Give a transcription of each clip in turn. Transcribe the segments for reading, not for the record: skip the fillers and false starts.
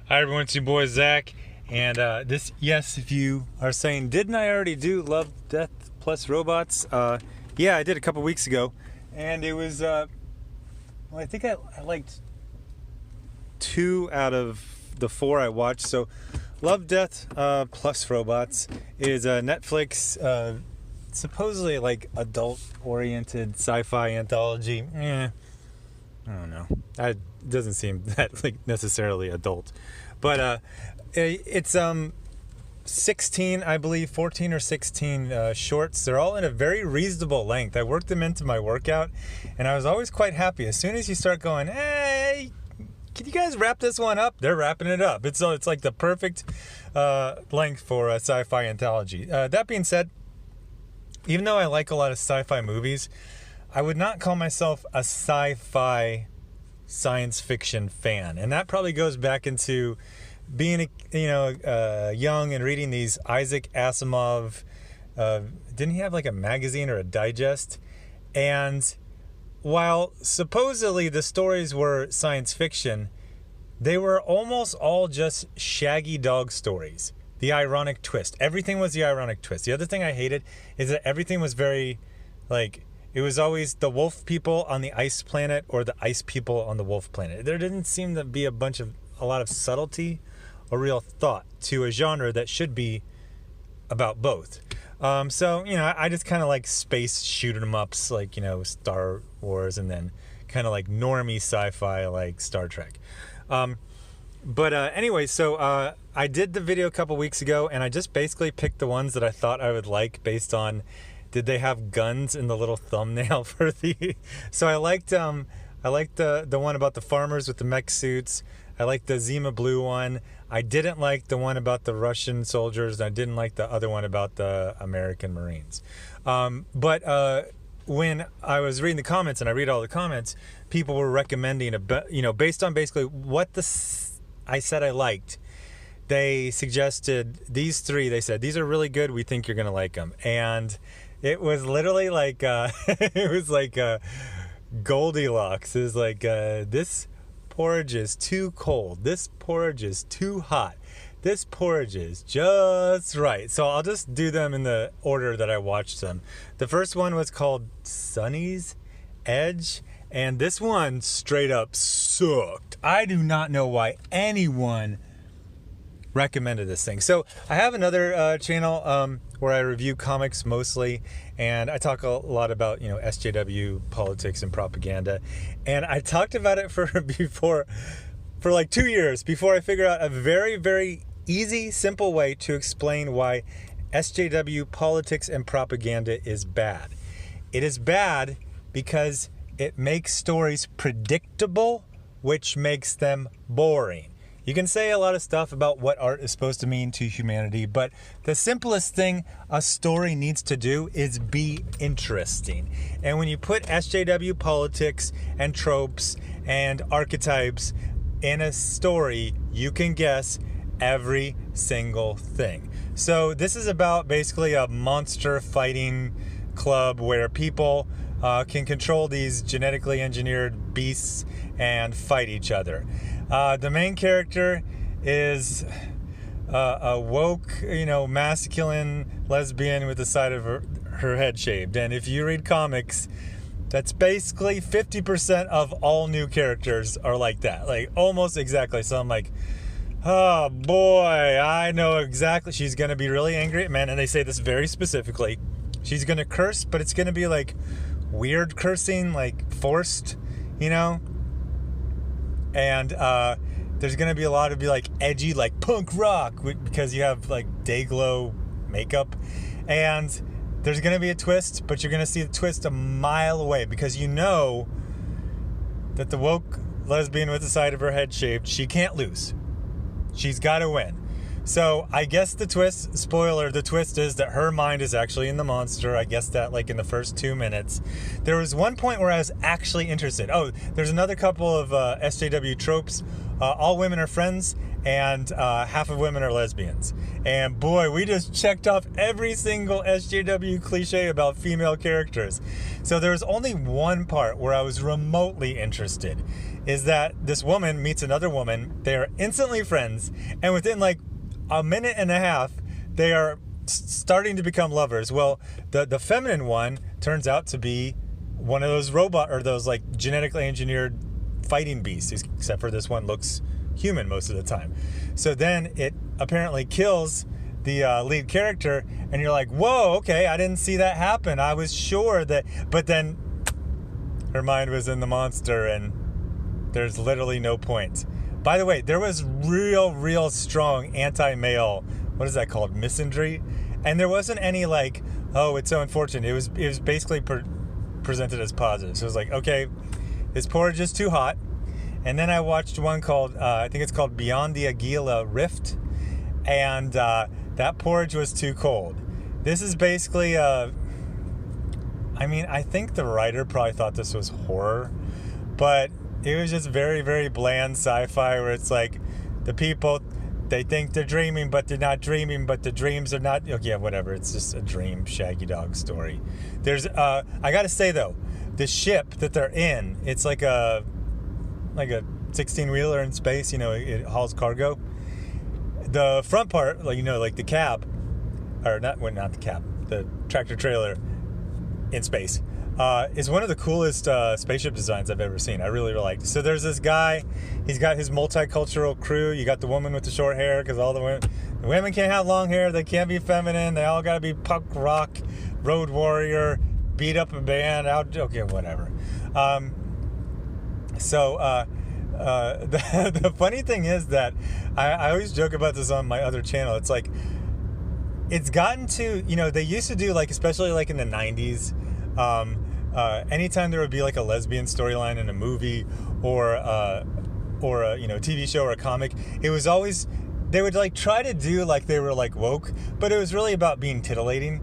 Hi everyone, it's your boy Zach, and if you are saying, didn't I already do Love, Death plus Robots? Yeah, I did a couple weeks ago, and it was, I think I liked 2 out of the 4 I watched. So, Love, Death plus Robots is a Netflix, supposedly like adult-oriented sci-fi anthology. I don't know. That doesn't seem that like necessarily adult, but it's 16, I believe, 14 or 16 shorts. They're all in a very reasonable length. I worked them into my workout, and I was always quite happy. As soon as you start going, hey, can you guys wrap this one up? They're wrapping it up. It's like the perfect length for a sci-fi anthology. That being said, even though I like a lot of sci-fi movies, I would not call myself a sci-fi science fiction fan. And that probably goes back into being, young and reading these Isaac Asimov. Didn't he have like a magazine or a digest? And while supposedly the stories were science fiction, they were almost all just shaggy dog stories. The ironic twist. Everything was the ironic twist. The other thing I hated is that everything was very, it was always the wolf people on the ice planet or the ice people on the wolf planet. There didn't seem to be a lot of subtlety or real thought to a genre that should be about both. I just kind of like space shoot 'em ups, like, Star Wars, and then kind of like normie sci-fi like Star Trek. Anyway, I did the video a couple weeks ago, and I just basically picked the ones that I thought I would like based on, did they have guns in the little thumbnail for the... So I liked the one about the farmers with the mech suits. I liked the Zima Blue one. I didn't like the one about the Russian soldiers. I didn't like the other one about the American Marines. When I was reading the comments, and I read all the comments, people were recommending, based on basically what I said I liked, they suggested these 3. They said, these are really good. We think you're going to like them. And it was literally like, it was like Goldilocks. It was like, this porridge is too cold. This porridge is too hot. This porridge is just right. So I'll just do them in the order that I watched them. The first one was called Sonnie's Edge, and this one straight up sucked. I do not know why anyone recommended this thing. So I have another channel where I review comics mostly, and I talk a lot about SJW, politics, and propaganda. And I talked about it for like 2 years before I figured out a very, very easy, simple way to explain why SJW, politics, and propaganda is bad. It is bad because it makes stories predictable, which makes them boring. You can say a lot of stuff about what art is supposed to mean to humanity, but the simplest thing a story needs to do is be interesting. And when you put SJW politics and tropes and archetypes in a story, you can guess every single thing. So this is about basically a monster fighting club where people can control these genetically engineered beasts and fight each other. The main character is a woke, masculine lesbian with the side of her head shaved. And if you read comics, that's basically 50% of all new characters are like that, like almost exactly. So I'm like, oh boy, I know exactly. She's going to be really angry at men, and they say this very specifically. She's going to curse, but it's going to be like weird cursing, like forced, And there's going to be a lot of like edgy, like punk rock, because you have like Dayglow makeup. And there's going to be a twist, but you're going to see the twist a mile away, because that the woke lesbian with the side of her head shaved, she can't lose. She's got to win. So I guess the twist is that her mind is actually in the monster. I guess that like in the first 2 minutes. There was one point where I was actually interested. Oh, there's another couple of SJW tropes. All women are friends, and half of women are lesbians. And boy, we just checked off every single SJW cliche about female characters. So there was only one part where I was remotely interested. is that this woman meets another woman. They are instantly friends, and within like a minute and a half, they are starting to become lovers. Well, the feminine one turns out to be one of those robot or those like genetically engineered fighting beasts, except for this one looks human most of the time. So then it apparently kills the lead character, and you're like, whoa, okay, I didn't see that happen. I was sure that, but then her mind was in the monster, and there's literally no point. By the way, there was real strong anti-male, what is that called, misandry, and there wasn't any like, oh, it's so unfortunate. It was basically presented as positive. So it was like, okay, this porridge is too hot. And then I watched one called, I think it's called Beyond the Aquila Rift, and that porridge was too cold. This is basically, I mean, I think the writer probably thought this was horror, but it was just very bland sci-fi where it's like the people, they think they're dreaming, but they're not dreaming, but the dreams are not, okay, whatever. It's just a dream Shaggy Dog story. There's, I gotta say though, the ship that they're in, it's like a 16-wheeler in space, you know, it hauls cargo. The front part, like, you know, like the cab, or not the cab, the tractor trailer in space, is one of the coolest spaceship designs I've ever seen. I really liked it. So there's this guy, he's got his multicultural crew. You got the woman with the short hair, because all the women can't have long hair, they can't be feminine, they all gotta be punk rock, road warrior, beat up a band, okay, whatever. The funny thing is that I always joke about this on my other channel. It's like, it's gotten to, you know, they used to do, like, especially like in the 90s, anytime there would be like a lesbian storyline in a movie or a, you know, TV show or a comic, it was always, they would like try to do like they were like woke, but it was really about being titillating.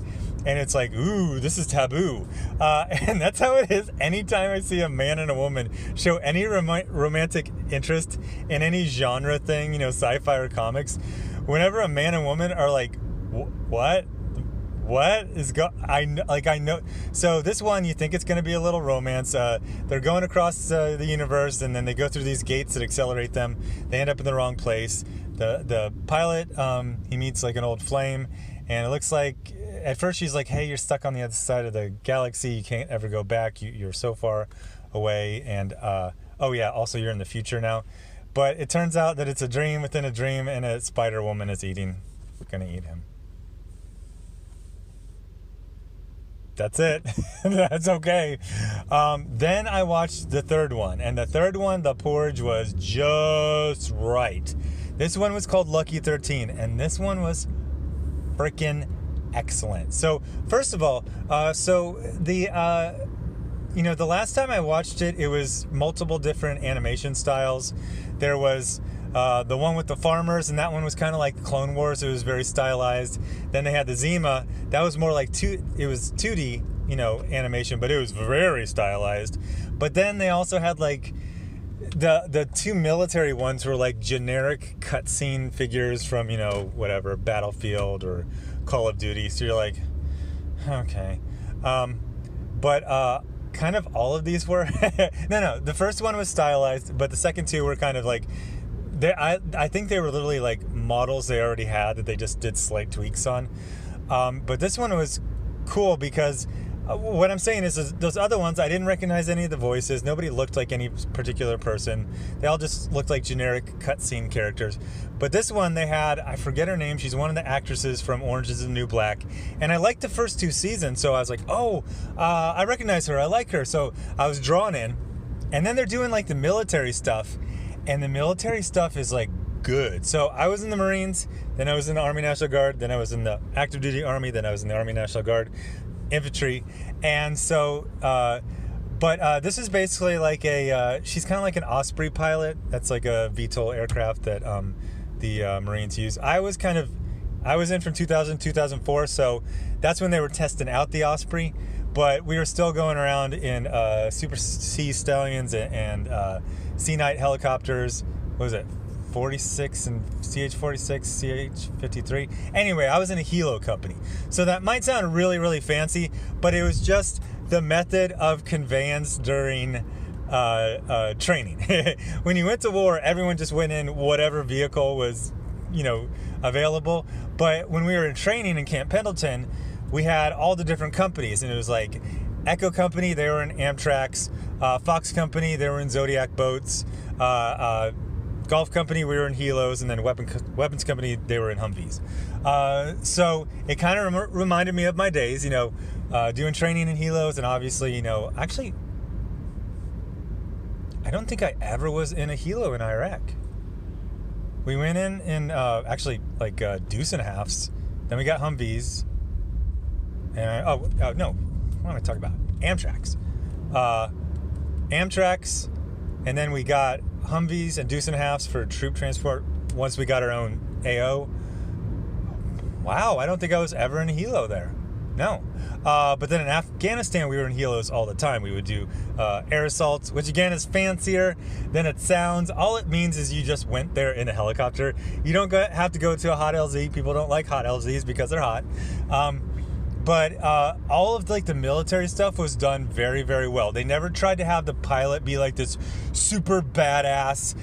And it's like, ooh, this is taboo. And that's how it is anytime I see a man and a woman show any romantic interest in any genre thing, you know, sci-fi or comics. Whenever a man and woman are like, what is I know. So this one, you think it's going to be a little romance. They're going across the universe, and then they go through these gates that accelerate them. They end up in the wrong place. The pilot, he meets like an old flame, and it looks like, at first she's like, hey, you're stuck on the other side of the galaxy. You can't ever go back. You're so far away. And, oh yeah, also you're in the future now. But it turns out that it's a dream within a dream, and a spider woman is going to eat him. That's it. That's okay. Then I watched the third one, and the third one, the porridge was just right. This one was called Lucky 13, and this one was freaking excellent. So first of all, you know, the last time I watched it, it was multiple different animation styles. There was the one with the farmers, and that one was kind of like Clone Wars. It was very stylized. Then they had the Zima. That was more like it was 2D, you know, animation, but it was very stylized. But then they also had like the two military ones were like generic cutscene figures from, you know, whatever, Battlefield or Call of Duty. So you're like, okay. But kind of all of these were no, the first one was stylized, but the second two were kind of like, I think they were literally like models they already had that they just did slight tweaks on. But this one was cool because what I'm saying is those other ones, I didn't recognize any of the voices. Nobody looked like any particular person. They all just looked like generic cutscene characters. But this one, they had, I forget her name. She's one of the actresses from Orange is the New Black. And I liked the first two seasons. So I was like, oh, I recognize her. I like her. So I was drawn in. And then they're doing like the military stuff. And the military stuff is like good. So I was in the Marines. Then I was in the Army National Guard. Then I was in the Active Duty Army. Then I was in the Army National Guard infantry. And so but this is basically like she's kind of like an Osprey pilot. That's like a VTOL aircraft that the Marines use. I was in from 2000 2004, so that's when they were testing out the Osprey, but we were still going around in Super Sea Stallions and Sea Knight helicopters. What was it, 46 and CH-46, CH-53. Anyway, I was in a helo company. So that might sound really, really fancy, but it was just the method of conveyance during training. When you went to war, everyone just went in whatever vehicle was, available. But when we were in training in Camp Pendleton, we had all the different companies, and it was like Echo Company, they were in Amtrak's, Fox Company, they were in Zodiac boats, Golf Company, we were in Helos, and then Weapons Company, they were in Humvees. So it kind of reminded me of my days, doing training in Helos, and obviously, actually, I don't think I ever was in a Helo in Iraq. We went in actually like deuce and a halves, then we got Humvees, and no, what am I talking about? Amtrak's. Amtrak's, and then we got Humvees and deuce and a halves for troop transport once we got our own AO. Wow, I don't think I was ever in a Helo there. No. But then in Afghanistan, we were in Helos all the time. We would do air assaults, which again is fancier than it sounds. All it means is you just went there in a helicopter. You don't have to go to a hot LZ. People don't like hot LZs because they're hot. But all of the military stuff was done very, very well. They never tried to have the pilot be like this super badass,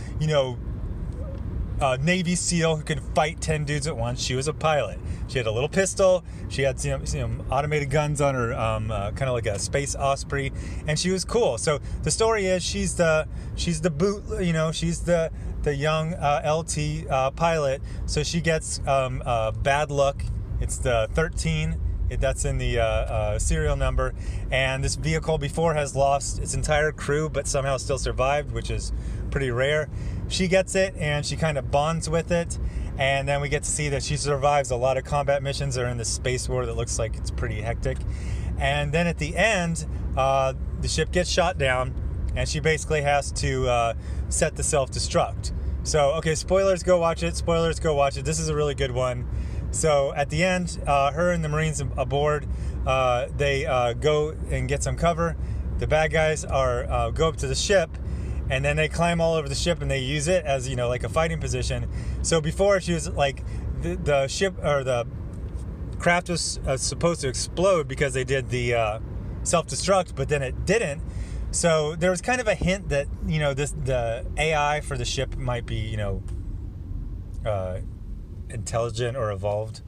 Navy SEAL who could fight 10 dudes at once. She was a pilot. She had a little pistol. She had some automated guns on her, kind of like a space Osprey, and she was cool. So the story is she's the boot, she's the young LT pilot. So she gets bad luck. It's the 13. That's in the serial number, and this vehicle before has lost its entire crew but somehow still survived, which is pretty rare. She gets it and she kind of bonds with it, and then we get to see that she survives a lot of combat missions that are in the space war that looks like it's pretty hectic. And then at the end, the ship gets shot down and she basically has to set the self-destruct. So okay, spoilers, go watch it. This is a really good one. So at the end, her and the Marines aboard, they go and get some cover. The bad guys go up to the ship, and then they climb all over the ship and they use it as like a fighting position. So before, she was like the ship or the craft was supposed to explode because they did the self-destruct, but then it didn't. So there was kind of a hint that the AI for the ship might be intelligent or evolved.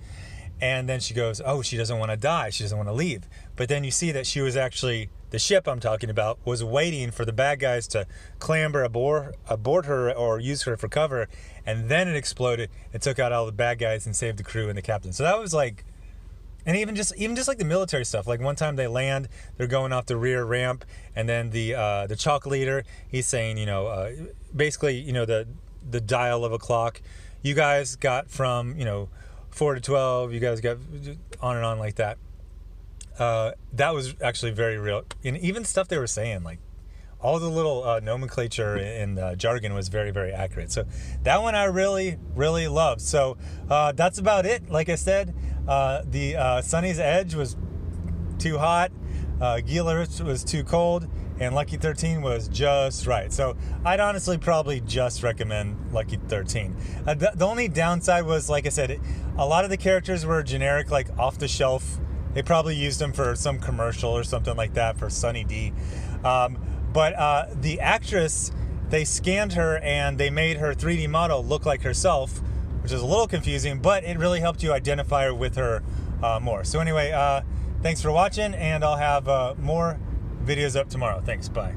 And then she goes, oh, she doesn't want to die, she doesn't want to leave. But then you see that she was actually, the ship I'm talking about was waiting for the bad guys to clamber aboard her or use her for cover, and then it exploded and took out all the bad guys and saved the crew and the captain. So that was like, and even just like the military stuff, like one time they land, they're going off the rear ramp, and then the chalk leader, he's saying, basically, the dial of a clock, you guys got from 4 to 12, you guys got on and on like that. That was actually very real, and even stuff they were saying, like all the little nomenclature and jargon was very, very accurate. So that one I really, really loved. So that's about it. Like I said, the Sonnie's Edge was too hot, Aquila was too cold, and Lucky 13 was just right. So I'd honestly probably just recommend Lucky 13. The only downside was, like I said, a lot of the characters were generic, like off the shelf. They probably used them for some commercial or something like that for Sonnie D. But the actress, they scanned her and they made her 3D model look like herself, which is a little confusing, but it really helped you identify her with her more. So anyway, thanks for watching, and I'll have more videos up tomorrow. Thanks, bye.